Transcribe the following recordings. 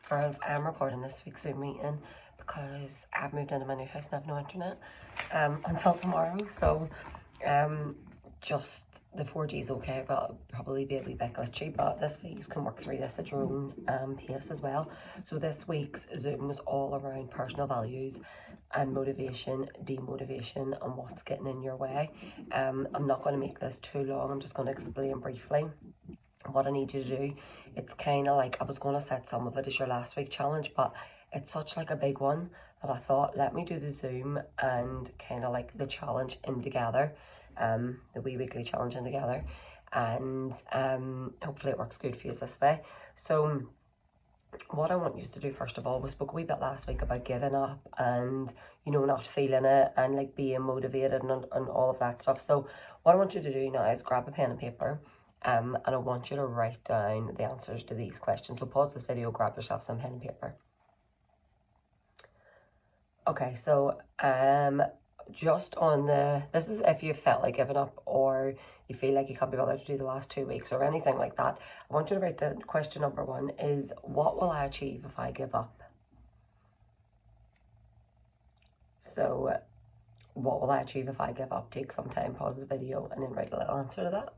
Girls, I'm recording this week's Zoom meeting because I've moved into my new house and I have no internet until tomorrow. So just the 4G is okay, but it'll probably be a wee bit glitchy. But this week you can work through this at your own pace as well. So this week's Zoom was all around personal values and motivation, demotivation, and what's getting in your way. I'm not going to make this too long. I'm just going to explain briefly what I need you to do. It's kind of like, I was going to set some of it as your last week challenge, but it's such like a big one that I thought, let me do the Zoom and kind of like the challenge in together, the wee weekly challenge in together, and hopefully it works good for you this way. So what I want you to do first of all, we spoke a wee bit last week about giving up and, you know, not feeling it and like being motivated and all of that stuff. So what I want you to do now is grab a pen and paper, and I want you to write down the answers to these questions. So pause this video, grab yourself some pen and paper. Okay, so just on this is if you felt like giving up or you feel like you can't be bothered to do the last 2 weeks or anything like that, I want you to write the question number 1 is, what will I achieve if I give up? So what will I achieve if I give up? Take some time, pause the video, and then write a little answer to that.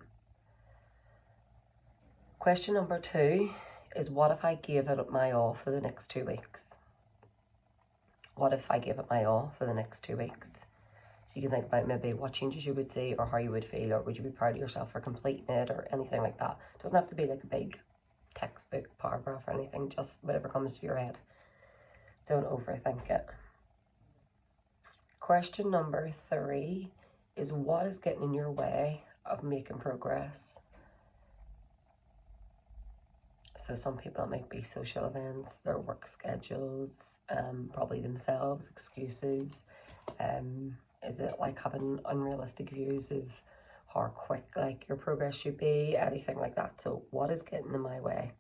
Question number 2 is, what if I gave it my all for the next 2 weeks? What if I gave it my all for the next 2 weeks? So you can think about maybe what changes you would see or how you would feel, or would you be proud of yourself for completing it or anything like that. It doesn't have to be like a big textbook paragraph or anything, just whatever comes to your head. Don't overthink it. Question number 3 is, what is getting in your way of making progress? So some people, it might be social events, their work schedules, probably themselves, excuses. Is it like having unrealistic views of how quick like your progress should be, anything like that? So what is getting in my way?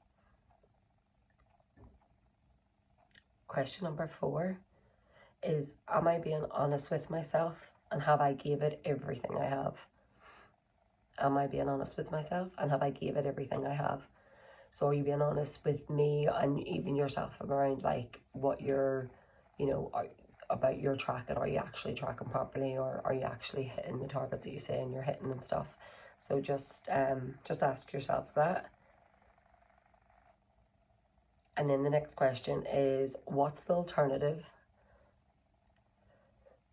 Question number 4 is, am I being honest with myself and have I gave it everything I have? Am I being honest with myself and have I gave it everything I have? So are you being honest with me and even yourself around like what you're, you know, about your tracking? Are you actually tracking properly, or are you actually hitting the targets that you say and you're hitting and stuff? So just ask yourself that. And then the next question is, what's the alternative?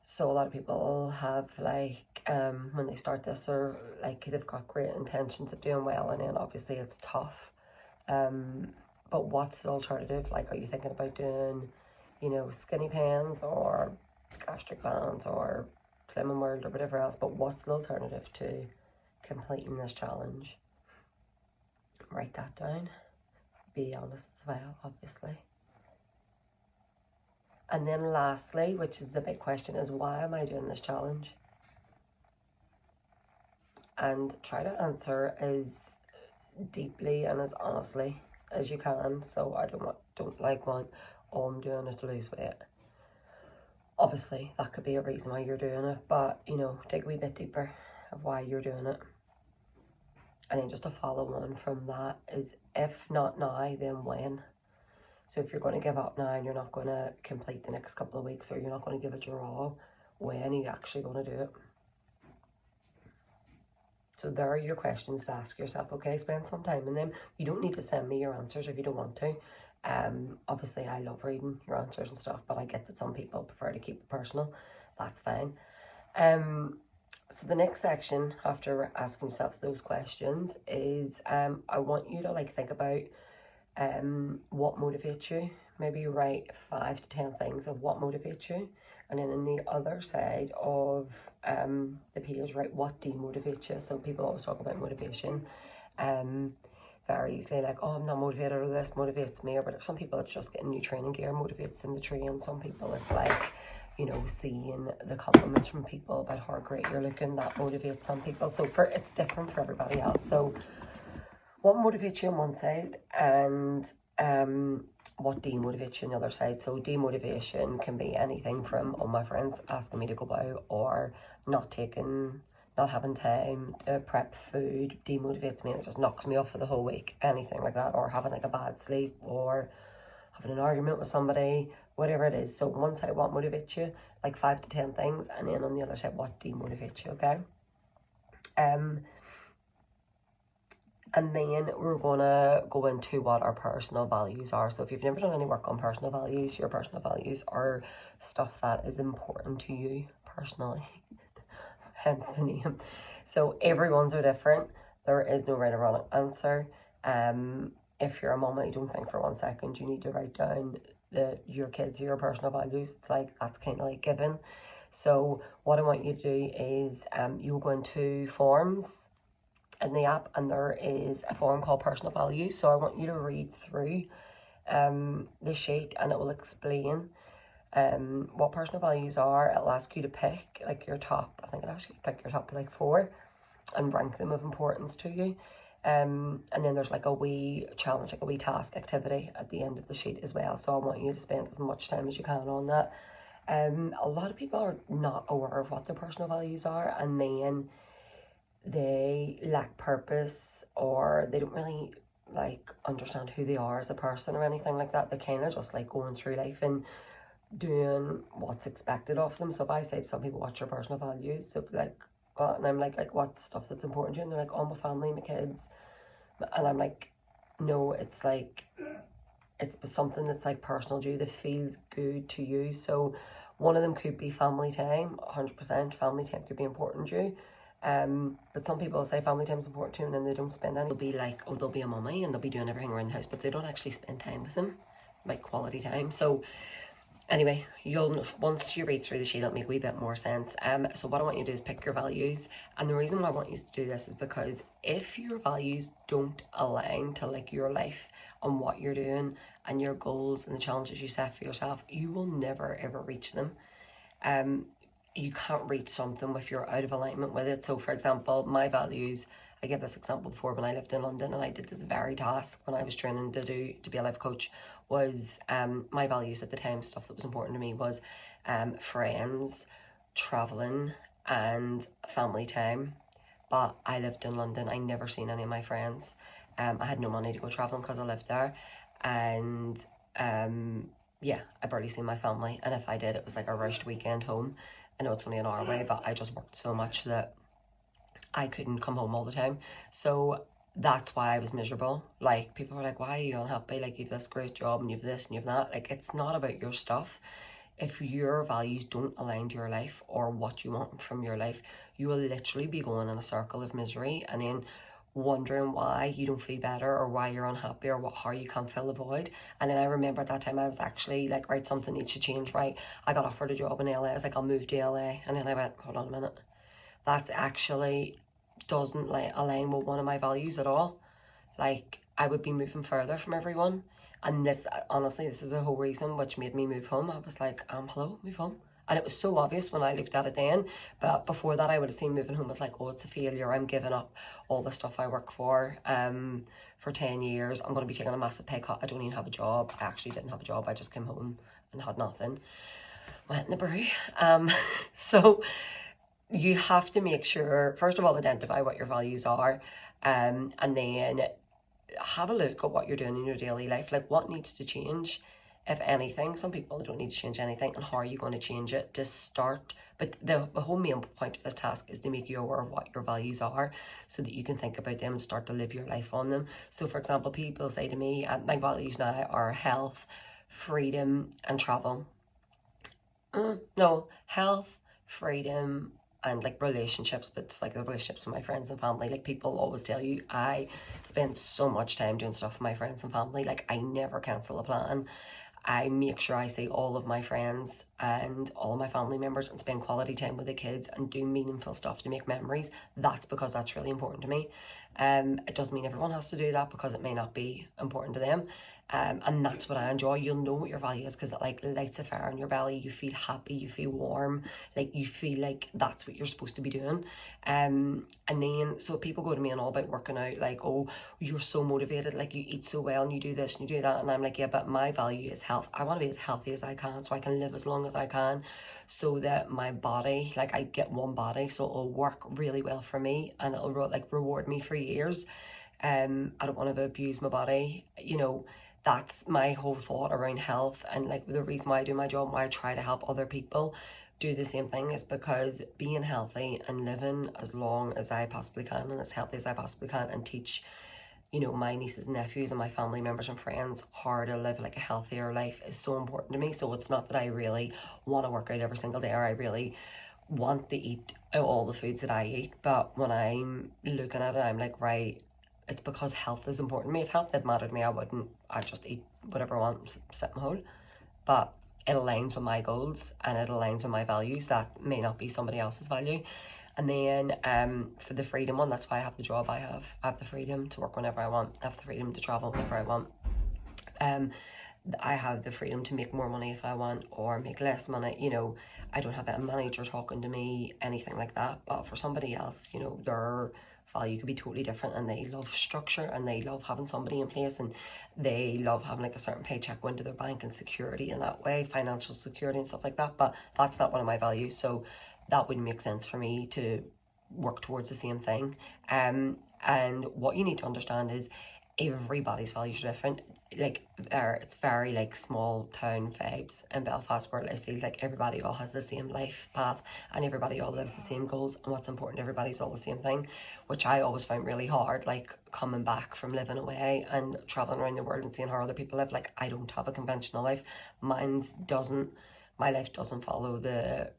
So a lot of people have like, when they start this, or like they've got great intentions of doing well, and then obviously it's tough. But what's the alternative? Like, are you thinking about doing, you know, skinny pants or gastric bands or Slimming World or whatever else? But what's the alternative to completing this challenge? Write that down. Be honest as well, obviously. And then lastly, which is the big question, is, why am I doing this challenge? And try to answer as deeply and as honestly as you can. So I don't like one, oh, I'm doing it to lose weight. Obviously that could be a reason why you're doing it, but you know, dig a wee bit deeper of why you're doing it. And then just to follow on from that is, if not now, then when? So if you're going to give up now and you're not going to complete the next couple of weeks, or you're not going to give it your all, when are you actually going to do it? So there are your questions to ask yourself, okay? Spend some time in them. You don't need to send me your answers if you don't want to. Obviously I love reading your answers and stuff, but I get that some people prefer to keep it personal. That's fine. So the next section after asking yourself those questions is, I want you to like think about what motivates you. Maybe write 5 to 10 things of what motivates you, and then in the other side of the page, write what demotivates you. So people always talk about motivation very easily, like, oh, I'm not motivated, or this motivates me, or whatever. Some people it's just getting new training gear motivates them to train. Some people it's like, you know, seeing the compliments from people about how great you're looking, that motivates some people. So it's different for everybody else. So what motivates you on one side, and what demotivates you on the other side. So demotivation can be anything from, oh, my friends asking me to go out, or not having time to prep food demotivates me, and it just knocks me off for the whole week, anything like that. Or having like a bad sleep, or having an argument with somebody, whatever it is. So on one side, what motivates you, like 5 to 10 things, and then on the other side, what demotivates you, okay? And then we're gonna go into what our personal values are. So if you've never done any work on personal values, your personal values are stuff that is important to you personally, hence the name. So everyone's are different. There is no right or wrong answer. If you're a mom and you don't think for 1 second, you need to write down your kids, your personal values. It's like, that's kind of like given. So what I want you to do is you'll go into forms in the app, and there is a form called personal values. So I want you to read through the sheet, and it will explain what personal values are. It'll ask you to pick like your top, I think it asks you to pick your top like 4 and rank them of importance to you. And then there's like a wee challenge, like a wee task activity at the end of the sheet as well. So I want you to spend as much time as you can on that. A lot of people are not aware of what their personal values are, and then they lack purpose, or they don't really like understand who they are as a person or anything like that. They're kind of just like going through life and doing what's expected of them. So if I say to some people, what's your personal values, they'll be like, what? And I'm like what's stuff that's important to you? And they're like, oh, my family, my kids. And I'm like, no, it's like, it's something that's like personal to you, that feels good to you. So one of them could be family time. 100% family time could be important to you. But some people say family time is important to them, and then they don't spend any. They'll be like, oh, they'll be a mummy and they'll be doing everything around the house, but they don't actually spend time with them, like quality time. So anyway, you'll, once you read through the sheet, it'll make a wee bit more sense. So what I want you to do is pick your values. And the reason why I want you to do this is because if your values don't align to like your life and what you're doing and your goals and the challenges you set for yourself, you will never ever reach them. You can't reach something if you're out of alignment with it. So for example, my values, I gave this example before when I lived in London, and I did this very task when I was training to be a life coach, was my values at the time, stuff that was important to me was friends, traveling, and family time. But I lived in London, I never seen any of my friends. I had no money to go traveling because I lived there, and yeah, I barely seen my family, and if I did, it was like a rushed weekend home. I know it's only an hour away, but I just worked so much that I couldn't come home all the time. So that's why I was miserable. Like, people were like, why are you unhappy? Like, you've this great job and you've this and you've that. Like, it's not about your stuff. If your values don't align to your life or what you want from your life, you will literally be going in a circle of misery, and then wondering why you don't feel better, or why you're unhappy, or how you can't fill the void. And then I remember at that time I was actually like, right, something needs to change, right? I got offered a job in LA. I was like, I'll move to LA. And then I went, hold on a minute, that actually doesn't like align with one of my values at all. Like, I would be moving further from everyone. And this, honestly, this is the whole reason which made me move home. I was like, hello, move home. And it was so obvious when I looked at it then. But before that, I would have seen moving home as like, oh, it's a failure. I'm giving up all the stuff I work for 10 years. I'm going to be taking a massive pay cut. I don't even have a job. I actually didn't have a job. I just came home and had nothing. Went in the brew. So you have to make sure, first of all, identify what your values are, and then have a look at what you're doing in your daily life. Like, what needs to change, if anything. Some people don't need to change anything, and how are you going to change it to start? But the whole main point of this task is to make you aware of what your values are, so that you can think about them and start to live your life on them. So for example, people say to me, my values now are health, freedom, and travel. No, health, freedom, and like relationships, but it's like the relationships with my friends and family. Like, people always tell you, I spend so much time doing stuff with my friends and family. Like, I never cancel a plan. I make sure I see all of my friends and all of my family members and spend quality time with the kids and do meaningful stuff to make memories. That's because that's really important to me. It doesn't mean everyone has to do that, because it may not be important to them. And that's what I enjoy. You'll know what your value is because it like lights a fire in your belly. You feel happy, you feel warm, like you feel like that's what you're supposed to be doing. And then so people go to me and all about working out, like, oh, you're so motivated, like you eat so well and you do this and you do that. And I'm like, yeah, but my value is health. I want to be as healthy as I can so I can live as long as I can, so that my body, like, I get one body, so it'll work really well for me and it'll like reward me for years. I don't want to abuse my body, you know. that's my whole thought around health, and like the reason why I do my job, why I try to help other people do the same thing, is because being healthy and living as long as I possibly can and as healthy as I possibly can, and teach, you know, my nieces and nephews and my family members and friends how to live like a healthier life is so important to me. So it's not that I really want to work out every single day, or I really want to eat all the foods that I eat, but when I'm looking at it, I'm like, right, it's because health is important to me. If health didn't matter to me, I'd just eat whatever I want, sit in hole. But it aligns with my goals and it aligns with my values that may not be somebody else's value. And then for the freedom one, that's why I have the job I have. I have the freedom to work whenever I want. I have the freedom to travel whenever I want. I have the freedom to make more money if I want, or make less money. You know, I don't have a manager talking to me, anything like that. But for somebody else, you know, their value could be totally different, and they love structure and they love having somebody in place, and they love having like a certain paycheck go into their bank and security in that way, financial security and stuff like that. But that's not one of my values, so that wouldn't make sense for me to work towards the same thing. And what you need to understand is everybody's values are different. Like it's very like small town vibes in Belfast, where it feels like everybody all has the same life path and everybody all lives the same goals, and what's important to everybody's all the same thing, which I always found really hard, like coming back from living away and traveling around the world and seeing how other people live. Like I don't have a conventional life. My life doesn't follow the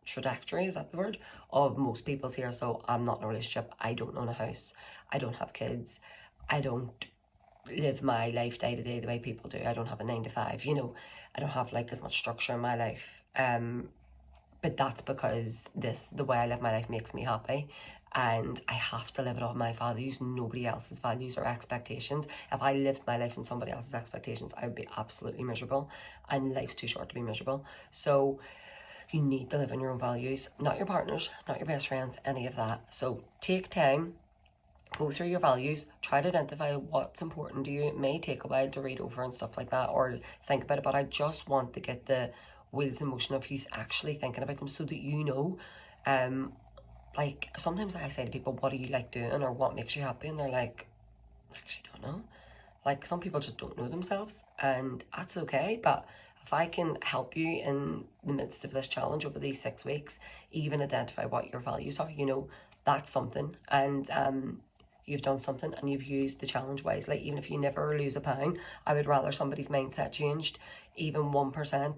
trajectory, is that the word, of most people's here. So I'm not in a relationship, I don't own a house, I don't have kids, I don't live my life day to day the way people do. I don't have a 9 to 5, you know, I don't have like as much structure in my life. But that's because the way I live my life makes me happy, and I have to live it off my values, nobody else's values or expectations. If I lived my life in somebody else's expectations, I would be absolutely miserable, and life's too short to be miserable. So you need to live in your own values, not your partner's, not your best friends, any of that. So take time, go through your values, try to identify what's important to you. It may take a while to read over and stuff like that, or think about it, but I just want to get the wheels in motion of you actually thinking about them, so that you know. Like sometimes I say to people, what do you like doing, or what makes you happy, and they're like, I actually don't know. Like some people just don't know themselves, and that's okay. But if I can help you in the midst of this challenge over these 6 weeks, even identify what your values are, you know, that's something. And you've done something, and you've used the challenge wisely. Even if you never lose a pound, I would rather somebody's mindset changed even 1%.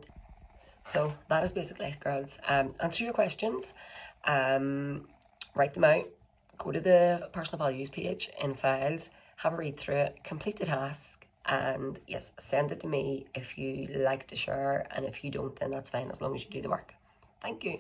So that is basically it, girls. Answer your questions, write them out, go to the personal values page in files, have a read through it, complete the task, and yes, send it to me if you like to share, and if you don't, then that's fine, as long as you do the work. Thank you.